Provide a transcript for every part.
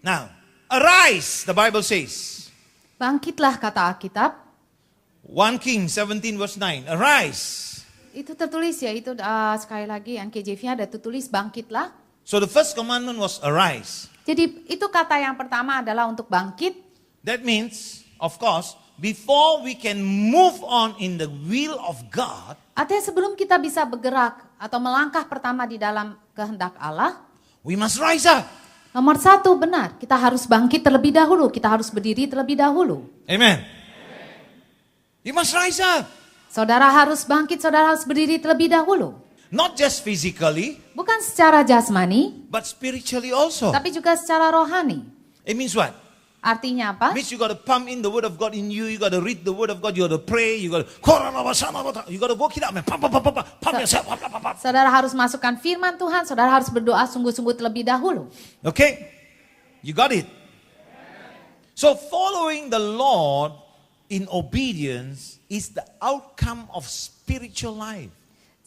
Now, arise, the Bible says. Bangkitlah kata Alkitab. 1 Kings 17 verse 9. Arise. Itu tertulis ya, itu sekali lagi yang KJV-nya ada tertulis bangkitlah. So the first commandment was arise. Jadi itu kata yang pertama adalah untuk bangkit. That means, of course, before we can move on in the will of God, Artinya sebelum kita bisa bergerak atau melangkah pertama di dalam kehendak Allah, we must rise up. nomor satu benar, kita harus bangkit terlebih dahulu, kita harus berdiri terlebih dahulu. Amen. You must rise up. Saudara harus bangkit, saudara harus berdiri terlebih dahulu. Not just physically, Bukan secara jasmani, but spiritually also. tapi juga secara rohani. It means what? Artinya It apa? means you got to pump in the word of God in you. You got to read the word of God. You got to pray. You got to work it out, man. Pump yourself. Saudara harus masukkan firman Tuhan, saudara harus berdoa sungguh-sungguh terlebih dahulu. Okay? You got it? So following the Lord in obedience is the outcome of spiritual life.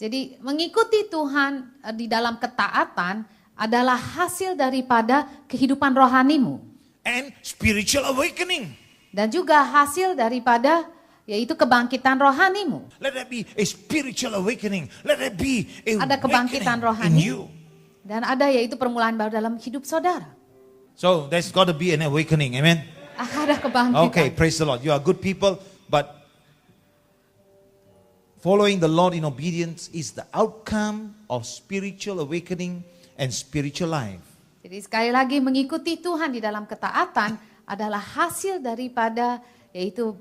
Jadi mengikuti Tuhan di dalam ketaatan adalah hasil daripada kehidupan rohanimu. And spiritual awakening. Dan juga hasil daripada yaitu kebangkitan rohanimu. Let there be a spiritual awakening. Let there be a Ada kebangkitan awakening in rohani. you. Dan ada yaitu permulaan baru dalam hidup saudara. So there's got to be an awakening. Amen? Ada kebangkitan. Okay, praise the Lord. You are good people, but following the Lord in obedience is the outcome of spiritual awakening and spiritual life. Jadi sekali lagi mengikuti Tuhan di dalam ketaatan adalah hasil daripada yaitu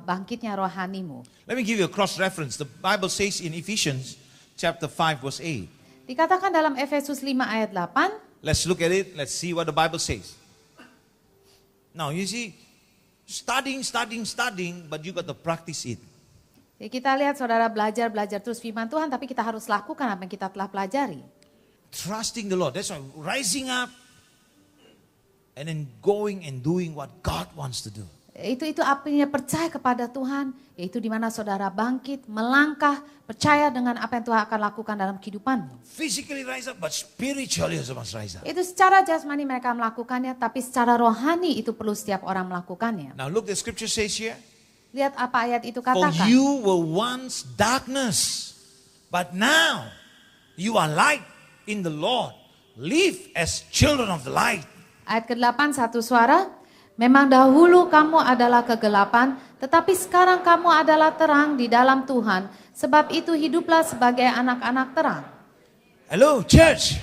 bangkitnya rohanimu. Let me give you a cross reference. The Bible says in Ephesians chapter 5 verse 8. Dikatakan dalam Efesus 5 ayat 8. Let's look at it. Let's see what the Bible says. Now you see, studying, but you got to practice it. Jadi kita lihat saudara belajar terus firman Tuhan, tapi kita harus lakukan apa yang kita telah pelajari. Trusting the Lord. That's why rising up and then going and doing what God wants to do. Itu artinya percaya kepada Tuhan, yaitu di mana saudara bangkit, melangkah, percaya dengan apa yang Tuhan akan lakukan dalam kehidupanmu. Physically rise up, but spiritually also must rise up. Itu secara jasmani mereka melakukannya, tapi secara rohani itu perlu setiap orang melakukannya. Now look, the scripture says here, Lihat apa ayat itu for katakan. you were once darkness, but now you are light in the Lord. Live as children of the light. Ayat ke-8 satu suara. Memang dahulu kamu adalah kegelapan, tetapi sekarang kamu adalah terang di dalam Tuhan. Sebab itu hiduplah sebagai anak-anak terang. Hello, church.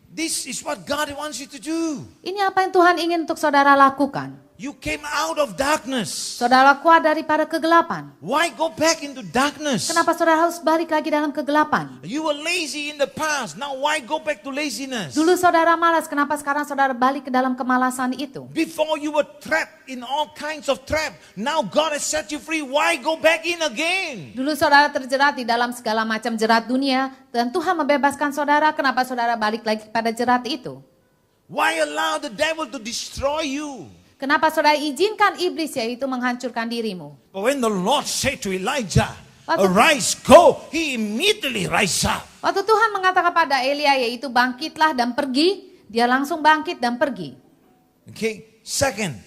This is what God wants you to do. Ini apa yang Tuhan ingin untuk saudara lakukan. You came out of darkness. Saudara keluar daripada kegelapan. Why go back into darkness? Kenapa saudara harus balik lagi dalam kegelapan? You were lazy in the past. Now why go back to laziness? Dulu saudara malas, kenapa sekarang saudara balik ke dalam kemalasan itu? Before you were trapped in all kinds of trap. Now God has set you free. Why go back in again? Dulu saudara terjerat di dalam segala macam jerat dunia, dan Tuhan membebaskan saudara, kenapa saudara balik lagi pada jerat itu? Why allow the devil to destroy you? Kenapa saudara izinkan iblis yaitu menghancurkan dirimu? But when the Lord said to Elijah, Waktu- arise, go, he immediately rise up. Waktu Tuhan mengatakan pada Elia yaitu bangkitlah dan pergi, dia langsung bangkit dan pergi. Okay, second,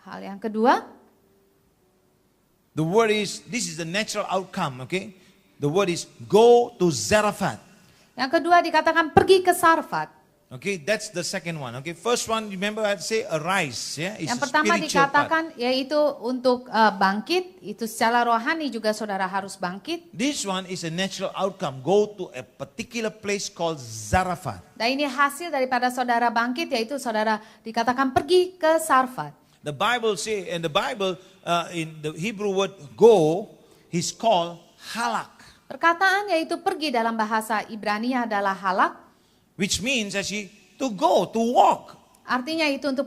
Hal yang kedua, the word is, this is the natural outcome, okay? The word is go to Zarephath. yang kedua dikatakan pergi ke Sarfat. Okay, that's the second one. Okay, first one, remember I say arise, yeah? It's Yang a pertama spiritual part. dikatakan yaitu untuk bangkit, itu secara rohani juga saudara harus bangkit. This one is a natural outcome. Go to a particular place called Zarephath. Dan ini hasil daripada saudara bangkit yaitu saudara dikatakan pergi ke Sarfat. The Bible say, in the Bible, in the Hebrew word go, is called halak, Perkataan yaitu pergi dalam bahasa Ibrani adalah halak. which means actually to go, to walk. Artinya itu untuk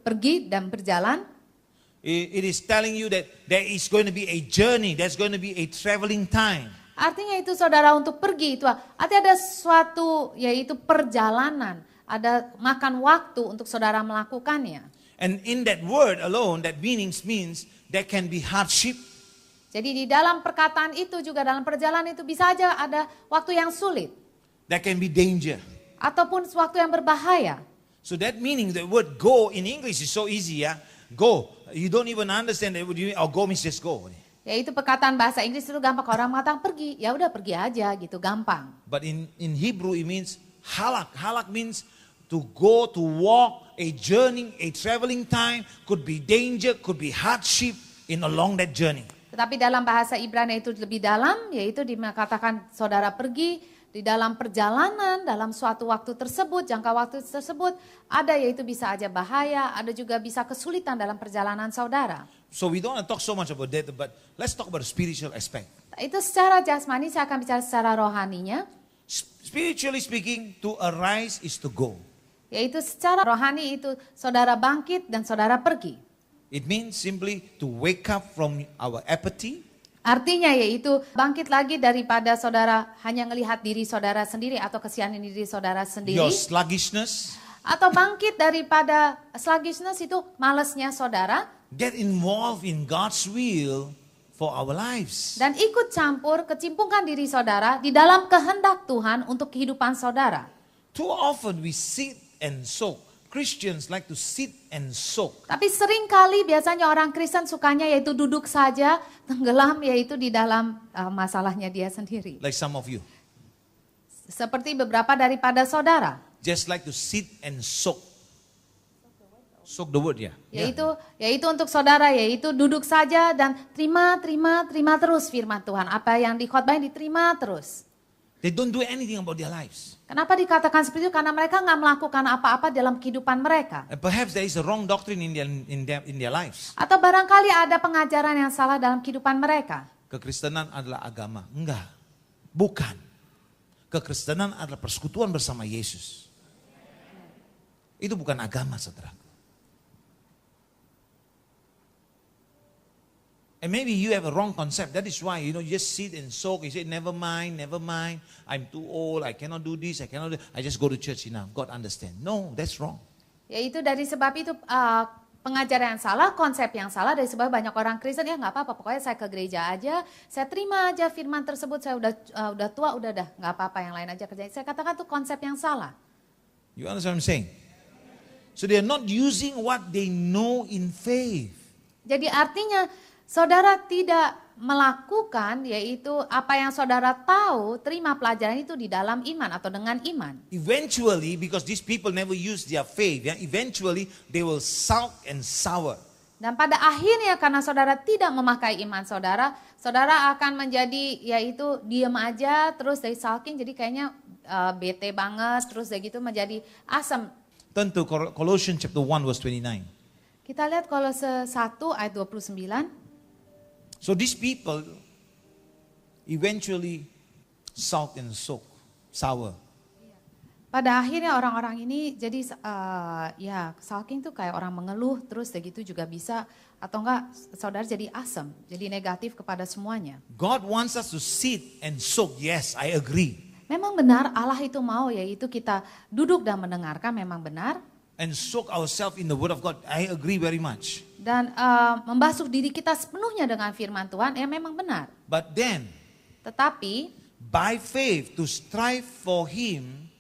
pergi dan berjalan. It is telling you that there is going to be a journey, there's going to be a traveling time. Artinya itu saudara untuk pergi itu artinya ada suatu yaitu perjalanan, ada makan waktu untuk saudara melakukannya. And in that word alone, that means there can be hardship, Jadi di dalam perkataan itu juga dalam perjalanan itu bisa aja ada waktu yang sulit there can be danger. ataupun waktu yang berbahaya. So that meaning the word go in English is so easy, yeah. Go. You don't even understand that word. Or go means just go. Yaitu perkataan bahasa Inggris itu gampang. Kalau orang mengatakan pergi, ya udah pergi aja gitu, gampang. But in Hebrew it means halak. Halak means to go, to walk, a journey, a traveling time. Could be danger, could be hardship in along that journey. Tetapi dalam bahasa Ibrani itu lebih dalam, yaitu dikatakan saudara pergi di dalam perjalanan, dalam suatu waktu tersebut, jangka waktu tersebut, ada yaitu bisa aja bahaya, ada juga bisa kesulitan dalam perjalanan saudara. So we don't want to talk so much about that, but let's talk about the spiritual aspect. Itu secara jasmani, saya akan bicara secara rohaninya. Spiritually speaking, to arise is to go. Yaitu secara rohani itu saudara bangkit dan saudara pergi. It means simply to wake up from our apathy. Artinya yaitu bangkit lagi daripada saudara hanya melihat diri saudara sendiri atau kesianan diri saudara sendiri. Your sluggishness. Atau bangkit daripada sluggishness itu malesnya saudara. Get involved in God's will for our lives. Dan ikut campur, kecimpungkan diri saudara di dalam kehendak Tuhan untuk kehidupan saudara. Too often we sit and soak. Christians like to sit and soak. Tapi seringkali biasanya orang Kristen sukanya yaitu duduk saja, tenggelam yaitu di dalam masalahnya dia sendiri. Like some of you. Seperti beberapa daripada saudara. Just like to sit and soak. Soak the word, yeah. Yaitu untuk saudara, yaitu duduk saja dan terima terus firman Tuhan. Apa yang dikhotbahin diterima terus. They don't do anything about their lives. Kenapa dikatakan seperti itu? Karena mereka nggak melakukan apa-apa dalam kehidupan mereka. And perhaps there is a wrong doctrine in their lives. Atau barangkali ada pengajaran yang salah dalam kehidupan mereka. Kekristenan adalah agama. Enggak. Bukan. Kekristenan adalah persekutuan bersama Yesus. Itu bukan agama, saudara. And maybe you have a wrong concept. That is why, you just sit and soak. You say, never mind. I'm too old. I cannot do this. I just go to church enough. God understand. No, that's wrong. Yaitu dari sebab itu pengajaran yang salah, konsep yang salah. Dari sebab banyak orang Kristen, ya nggak apa-apa. Pokoknya saya ke gereja aja. Saya terima aja firman tersebut. Saya udah tua, udah dah. Nggak apa-apa, yang lain aja kerjain. Saya katakan itu konsep yang salah. You understand what I'm saying? So they are not using what they know in faith. Jadi artinya, saudara tidak melakukan yaitu apa yang saudara tahu, terima pelajaran itu di dalam iman atau dengan iman. Eventually, because these people never use their faith, eventually they will sulk and sour. Dan pada akhirnya karena saudara tidak memakai iman saudara, saudara akan menjadi yaitu diam aja terus dari sulking jadi kayaknya bete banget terus dari gitu menjadi asam. Turn to Colossians chapter 1 verse 29. Kita lihat Kolose 1 ayat 29. So these people eventually sulk and sour. Pada akhirnya orang-orang ini jadi sulking tuh kayak orang mengeluh terus begitu juga bisa atau enggak saudara jadi asam, jadi negatif kepada semuanya. God wants us to sit and soak. Yes, I agree. Memang benar Allah itu mau yaitu kita duduk dan mendengarkan memang benar. And soak ourselves in the word of God. I agree very much. Dan membasuh diri kita sepenuhnya dengan firman Tuhan, ya memang benar. But then, tetapi, by faith to strive for Him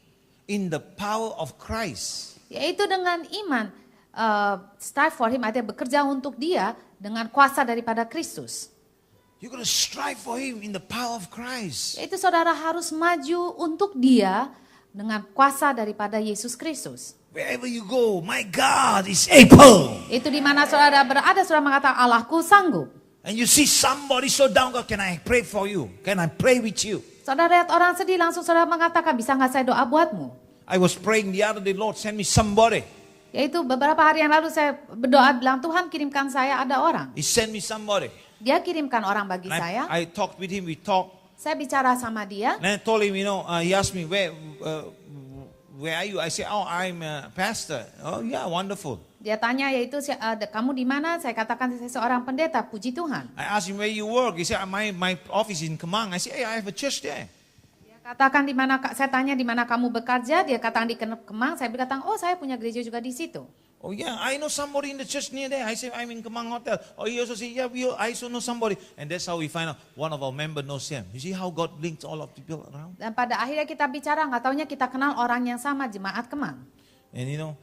in the power of Christ. Yaitu dengan iman, strive for Him, artinya bekerja untuk Dia dengan kuasa daripada Kristus. You're going to strive for Him in the power of Christ. Yaitu saudara harus maju untuk Dia dengan kuasa daripada Yesus Kristus. Wherever you go, my God is able. Itu di mana saudara berada, saudara mengatakan Allahku sanggup. And you see somebody so down, God, can I pray for you? Can I pray with you? Saudara lihat orang sedih, langsung saudara mengatakan, bisa nggak saya doa buatmu? I was praying the other day, Lord, send me somebody. Yaitu beberapa hari yang lalu saya berdoa bilang, Tuhan kirimkan saya ada orang. He sent me somebody. Dia kirimkan orang bagi saya. I talked with him, we talked. Saya bicara sama dia. And I told him, he asked me, where are you? I said, I'm a pastor. Oh yeah, wonderful. Dia tanya yaitu kamu di mana? Saya katakan saya seorang pendeta, puji Tuhan. I asked him where you work. He said, my office in Kemang. I said, hey, I have a church there. Dia katakan di mana? Saya tanya di mana kamu bekerja? Dia katakan di Kemang. Saya berkata, oh saya punya gereja juga di situ. Oh yeah, I know somebody in the church near there. I said, I'm in Kemang Hotel. Oh, he also said, yeah, I also know somebody. And that's how we find out one of our members knows him. You see how God links all of the people around? Dan pada akhirnya kita bicara, nggak taunya kita kenal orang yang sama, jemaat Kemang. And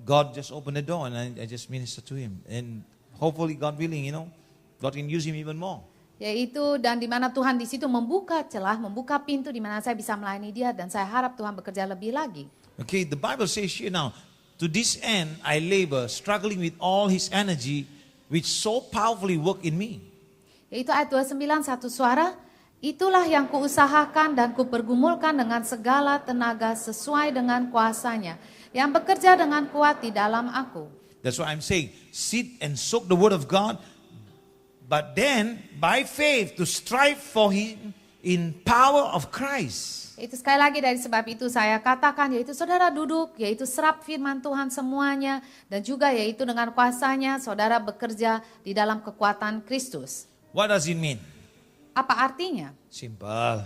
God just opened the door and I just ministered to him. And hopefully God willing, God can use him even more. Yaitu dan di mana Tuhan di situ membuka celah, membuka pintu di mana saya bisa melayani dia dan saya harap Tuhan bekerja lebih lagi. Okay, the Bible says here now, to this end I labor, struggling with all his energy, which so powerfully work in me. Yaitu ayat 29 satu suara, itulah yang kuusahakan dan kupergumulkan dengan segala tenaga sesuai dengan kuasanya, yang bekerja dengan kuat di dalam aku. That's what I'm saying. Sit and soak the word of God, but then by faith to strive for him in power of Christ. Itu sekali lagi dari sebab itu saya katakan yaitu saudara duduk, yaitu serap firman Tuhan semuanya dan juga yaitu dengan kuasanya saudara bekerja di dalam kekuatan Kristus. What does it mean? Apa artinya? Simple.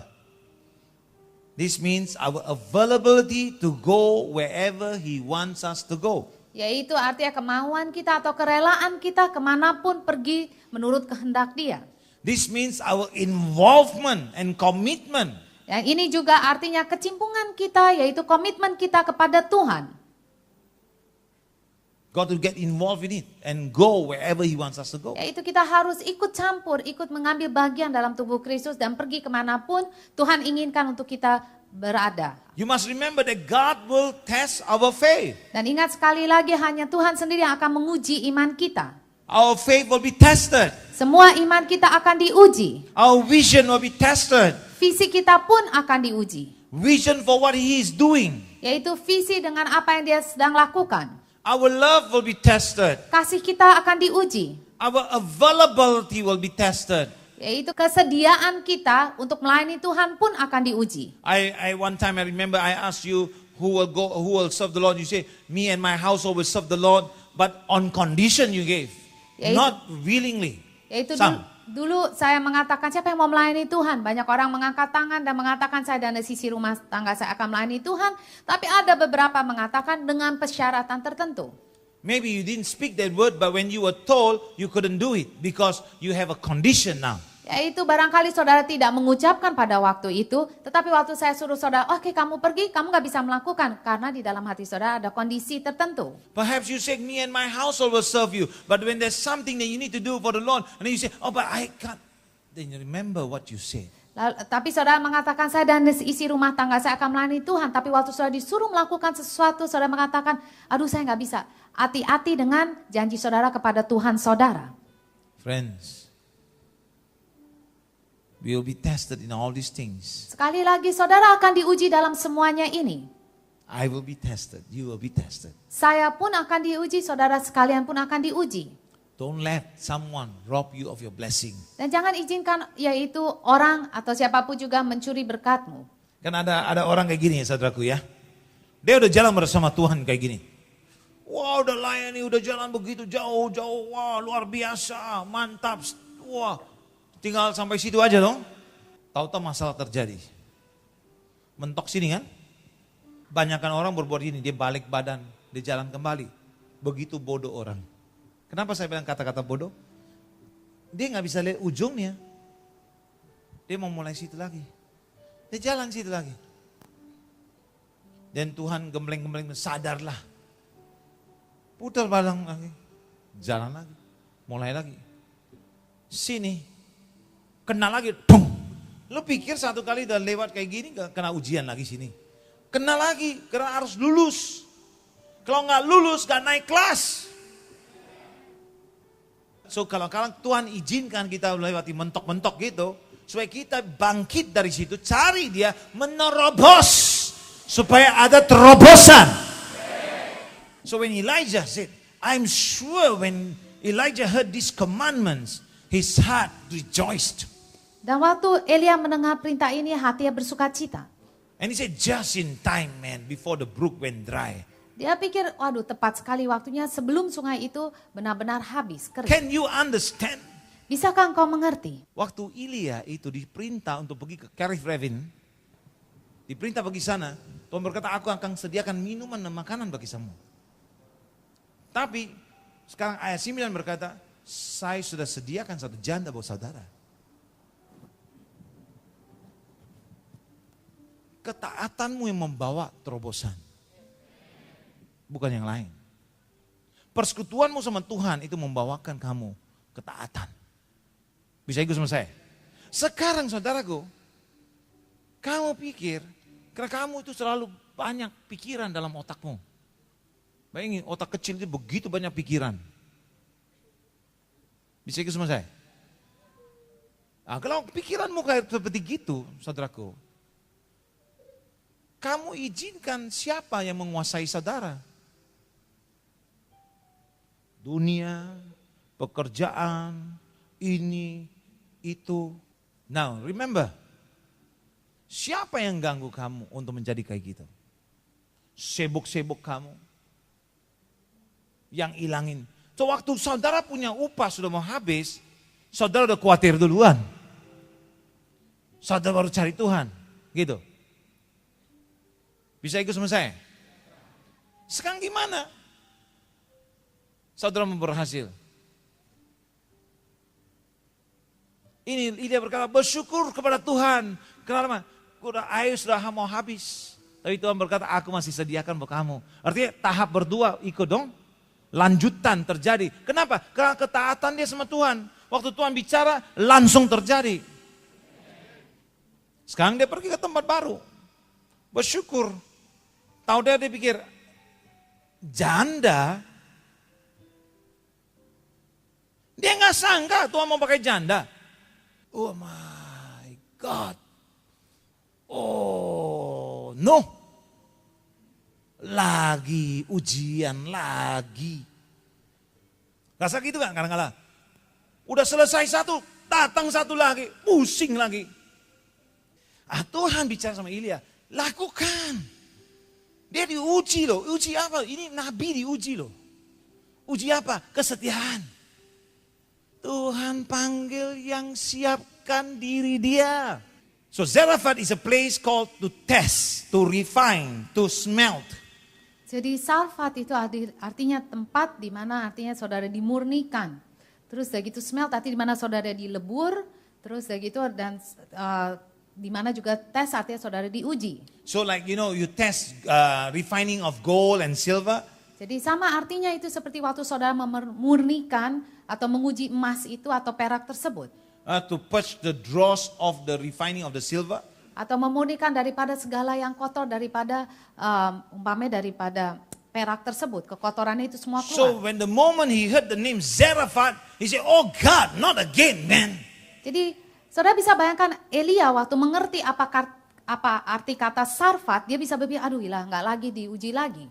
This means our availability to go wherever he wants us to go. Yaitu artinya kemauan kita atau kerelaan kita kemanapun pergi menurut kehendak dia. This means our involvement and commitment. Yang ini juga artinya kecimpungan kita yaitu komitmen kita kepada Tuhan. God to get involved in it and go wherever he wants us to go. Yaitu kita harus ikut campur, ikut mengambil bagian dalam tubuh Kristus dan pergi kemanapun Tuhan inginkan untuk kita berada. You must remember that God will test our faith. Dan ingat sekali lagi hanya Tuhan sendiri yang akan menguji iman kita. Our faith will be tested. Semua iman kita akan diuji. Our vision will be tested. Visi kita pun akan diuji. Vision for what he is doing. Yaitu visi dengan apa yang dia sedang lakukan. Our love will be tested. Kasih kita akan diuji. Our availability will be tested. Yaitu kesediaan kita untuk melayani Tuhan pun akan diuji. I one time I remember I asked you who will serve the Lord. You say me and my household will serve the Lord, but on condition you gave, not willingly. Yaitu Some. dulu saya mengatakan siapa yang mau melayani Tuhan. Banyak orang mengangkat tangan dan mengatakan saya dan sisi rumah tangga saya akan melayani Tuhan. Tapi ada beberapa mengatakan dengan persyaratan tertentu. Maybe you didn't speak that word, but when you were told, you couldn't do it because you have a condition now. Yaitu barangkali saudara tidak mengucapkan pada waktu itu, tetapi waktu saya suruh saudara, oke kamu pergi, kamu gak bisa melakukan. Karena di dalam hati saudara ada kondisi tertentu. Perhaps you say, me and my household will serve you. But when there's something that you need to do for the Lord, and then you say, oh but I can't. Then you remember what you said. Tapi saudara mengatakan saya dan isi rumah tangga saya akan melayani Tuhan. Tapi waktu saudara disuruh melakukan sesuatu, saudara mengatakan, aduh saya gak bisa. Hati-hati dengan janji saudara kepada Tuhan saudara. Friends, we will be tested in all these things. Sekali lagi saudara akan diuji dalam semuanya ini. I will be tested, you will be tested. Saya pun akan diuji, saudara sekalian pun akan diuji. Don't let someone rob you of your blessing. Dan jangan izinkan yaitu orang atau siapapun juga mencuri berkatmu. Kan ada orang kayak gini ya saudaraku ya. Dia udah jalan bersama Tuhan kayak gini. Wah udah layani, udah jalan begitu jauh-jauh. Wah luar biasa, mantap. Wah tinggal sampai situ aja dong. Tahu-tahu masalah terjadi. Mentok sini kan. Banyakan orang berbuat gini, dia balik badan, dia jalan kembali. Begitu bodoh orang. Kenapa saya bilang kata-kata bodoh? Dia gak bisa lihat ujungnya. Dia mau mulai situ lagi. Dia jalan situ lagi. Dan Tuhan gembleng-gembleng, sadarlah. Putar badan lagi. Jalan lagi. Mulai lagi. Sini. Kena lagi. Tung. Lu pikir satu kali udah lewat kayak gini gak kena ujian lagi sini. Kena lagi. Karena harus lulus. Kalau gak lulus gak naik kelas. So kalau Tuhan izinkan kita melewati mentok-mentok gitu. Supaya kita bangkit dari situ. Cari dia menerobos. Supaya ada terobosan. So when Elijah said, I'm sure when Elijah heard these commandments, his heart rejoiced. Dan waktu Elia mendengar perintah ini, hatinya bersuka cita. And he said, just in time man, before the brook went dry. Dia pikir, waduh tepat sekali waktunya sebelum sungai itu benar-benar habis, kering. Can you understand? Bisakah engkau mengerti? Waktu Elia itu diperintah untuk pergi ke Kerith Revin, diperintah pergi sana, Tuhan berkata, aku akan sediakan minuman dan makanan bagi semua. Tapi sekarang ayat 9 berkata, saya sudah sediakan satu janda buat saudara. Ketaatanmu yang membawa terobosan. Bukan yang lain. Persekutuanmu sama Tuhan itu membawakan kamu ketaatan. Bisa ikut sama saya? Sekarang saudaraku, kamu pikir, karena kamu itu selalu banyak pikiran dalam otakmu. Bayangin, otak kecil itu begitu banyak pikiran. Bisa ikut sama saya? Nah, kalau pikiranmu kayak seperti gitu, saudaraku, kamu izinkan siapa yang menguasai saudara? Dunia, pekerjaan, ini, itu. Now, remember, siapa yang ganggu kamu untuk menjadi kayak gitu? Sibuk-sibuk kamu. Yang ilangin. So, waktu saudara punya upah sudah mau habis, saudara udah khawatir duluan. Saudara baru cari Tuhan. Gitu. Bisa ikut sama saya? Sekarang gimana? Saudara mau berhasil. Ini dia berkata, bersyukur kepada Tuhan. Kenapa? Udah air sudah mau habis. Tapi Tuhan berkata, aku masih sediakan buat kamu. Artinya tahap berdua ikut dong. Lanjutan terjadi. Kenapa? Karena ketaatan dia sama Tuhan. Waktu Tuhan bicara, langsung terjadi. Sekarang dia pergi ke tempat baru. Bersyukur. Tahu dia pikir, janda. Dia nggak sangka Tuhan mau pakai janda. Oh my God. Oh no. Lagi ujian lagi. Rasa gitu kan kadang-kadang. Udah selesai satu, datang satu lagi, pusing lagi. Tuhan bicara sama Ilya, lakukan. Dia diuji loh, uji apa? Ini nabi diuji loh. Uji apa? Kesetiaan. Tuhan panggil yang siapkan diri dia. So Zarephath is a place called to test, to refine, to smelt. Jadi Sarfat itu artinya tempat di mana artinya saudara dimurnikan. Terus dari gitu smelt artinya di mana saudara dilebur. Terus dari gitu dan di mana juga tes artinya saudara diuji. So like you test refining of gold and silver. Jadi sama artinya itu seperti waktu saudara memurnikan atau menguji emas itu atau perak tersebut. To purge the dross of the refining of the silver. Atau memurnikan daripada segala yang kotor daripada umpamanya daripada perak tersebut. Kekotorannya itu semua keluar. So when the moment he heard the name Zarephath, he said, oh God, not again man. Jadi saudara bisa bayangkan Elia waktu mengerti apa arti kata Sarfat, dia bisa berpikir, aduh ilah nggak lagi diuji lagi.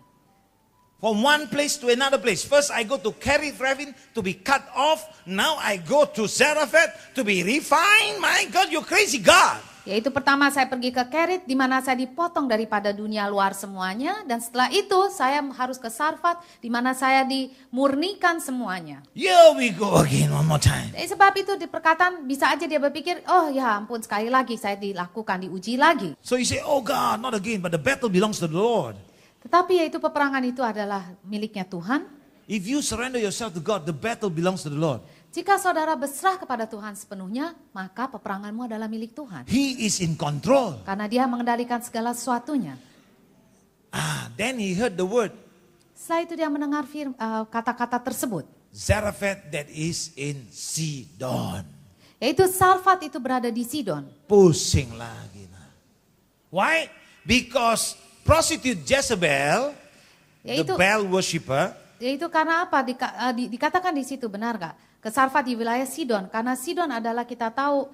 From one place to another place. First I go to Kerith Ravin to be cut off. Now I go to Zarephath to be refined. My God, you crazy God. Yaitu pertama saya pergi ke Kerit di mana saya dipotong daripada dunia luar semuanya. Dan setelah itu saya harus ke Sarfat di mana saya dimurnikan semuanya. Here we go again one more time. Jadi sebab itu di perkataan bisa aja dia berpikir, oh ya ampun sekali lagi saya dilakukan, diuji lagi. So you say, oh God, not again, but the battle belongs to the Lord. Tetapi yaitu peperangan itu adalah miliknya Tuhan. If you surrender yourself to God, the battle belongs to the Lord. Jika saudara berserah kepada Tuhan sepenuhnya, maka peperanganmu adalah milik Tuhan. He is in control. Karena dia mengendalikan segala sesuatunya. Then he heard the word. Setelah itu dia mendengar kata-kata tersebut. Zarephath that is in Sidon. Yaitu Sarfat itu berada di Sidon. Pusing lagi. Why? Because prostitute Jezebel, the Baal worshipper. Yaitu karena apa? Dikatakan di situ benar gak? Ke Sarfat di wilayah Sidon. Karena Sidon adalah kita tahu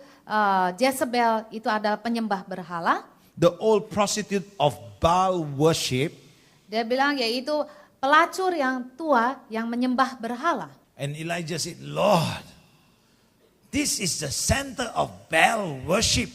Jezebel itu adalah penyembah berhala. The old prostitute of Baal worship. Dia bilang yaitu pelacur yang tua yang menyembah berhala. And Elijah said, Lord, this is the center of Baal worship.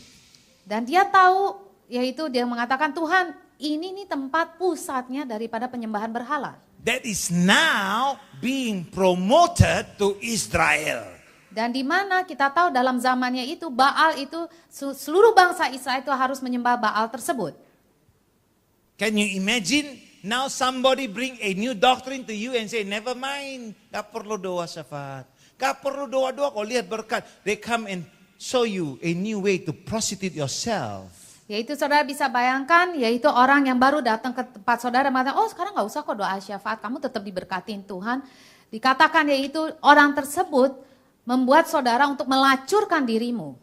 Dan dia tahu, yaitu dia mengatakan Tuhan ini nih tempat pusatnya daripada penyembahan berhala. That is now being promoted to Israel. Dan di mana kita tahu dalam zamannya itu Baal itu seluruh bangsa Israel itu harus menyembah Baal tersebut. Can you imagine now somebody bring a new doctrine to you and say never mind, gak perlu doa syafaat, gak perlu doa-doa kau lihat berkat. They come and show you a new way to prostitute yourself. Yaitu saudara bisa bayangkan, yaitu orang yang baru datang ke tempat saudara mengatakan, oh sekarang gak usah kok doa syafaat, kamu tetap diberkatin Tuhan. Dikatakan yaitu orang tersebut membuat saudara untuk melacurkan dirimu.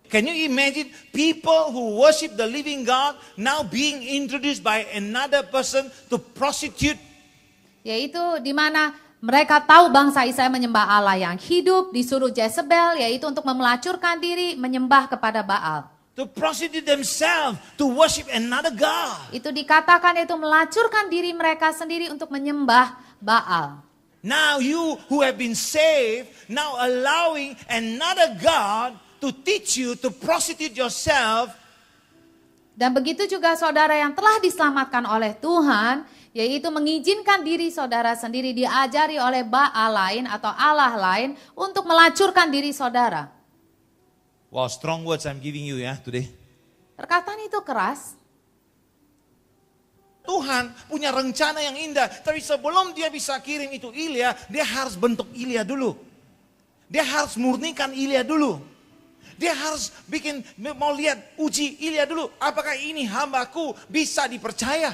Can you imagine people who worship the living God now being introduced by another person to prostitute? Yaitu di mana mereka tahu bangsa Israel menyembah Allah yang hidup, disuruh Jezebel yaitu untuk melacurkan diri, menyembah kepada Baal. To prostitute themselves, to worship another God. Itu dikatakan itu melacurkan diri mereka sendiri untuk menyembah Baal. Now you who have been saved, now allowing another God to teach you to prostitute yourself. Dan begitu juga saudara yang telah diselamatkan oleh Tuhan, yaitu mengizinkan diri saudara sendiri diajari oleh Baal lain atau Allah lain untuk melacurkan diri saudara. Wow, strong words I'm giving you ya today. Perkataan itu keras. Tuhan punya rencana yang indah, tapi sebelum dia bisa kirim itu Ilya, dia harus bentuk Ilya dulu. Dia harus murnikan Ilya dulu. Dia harus mau lihat, uji Ilya dulu. Apakah ini hambaku bisa dipercaya?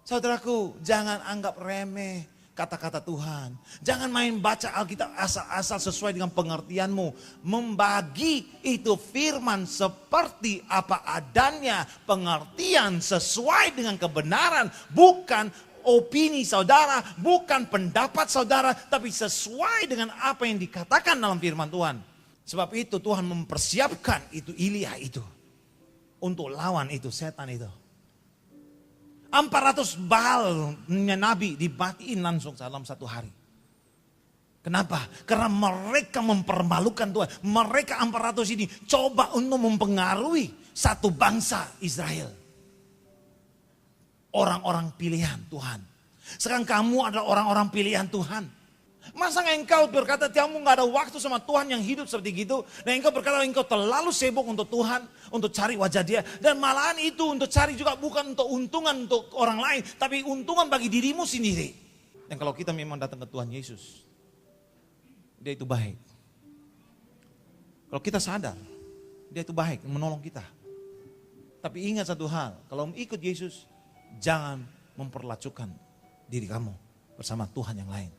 Saudaraku, jangan anggap remeh kata-kata Tuhan. Jangan main baca Alkitab asal-asal sesuai dengan pengertianmu. Membagi itu firman seperti apa adanya. Pengertian sesuai dengan kebenaran. Bukan opini saudara, bukan pendapat saudara. Tapi sesuai dengan apa yang dikatakan dalam firman Tuhan. Sebab itu Tuhan mempersiapkan itu Ilya itu. Untuk lawan itu setan itu. 400 Baalnya Nabi dimatiin langsung dalam satu hari. Kenapa? Karena mereka mempermalukan Tuhan. Mereka 400 ini coba untuk mempengaruhi satu bangsa Israel. Orang-orang pilihan Tuhan. Sekarang kamu adalah orang-orang pilihan Tuhan. Masa engkau berkata kamu gak ada waktu sama Tuhan yang hidup seperti itu. Dan engkau berkata engkau terlalu sibuk untuk Tuhan. Untuk cari wajah dia. Dan malahan itu untuk cari juga bukan untuk untungan untuk orang lain. Tapi untungan bagi dirimu sendiri. Dan kalau kita memang datang ke Tuhan Yesus. Dia itu baik. Kalau kita sadar. Dia itu baik menolong kita. Tapi ingat satu hal. Kalau ikut Yesus. Jangan memperlacukan diri kamu bersama Tuhan yang lain.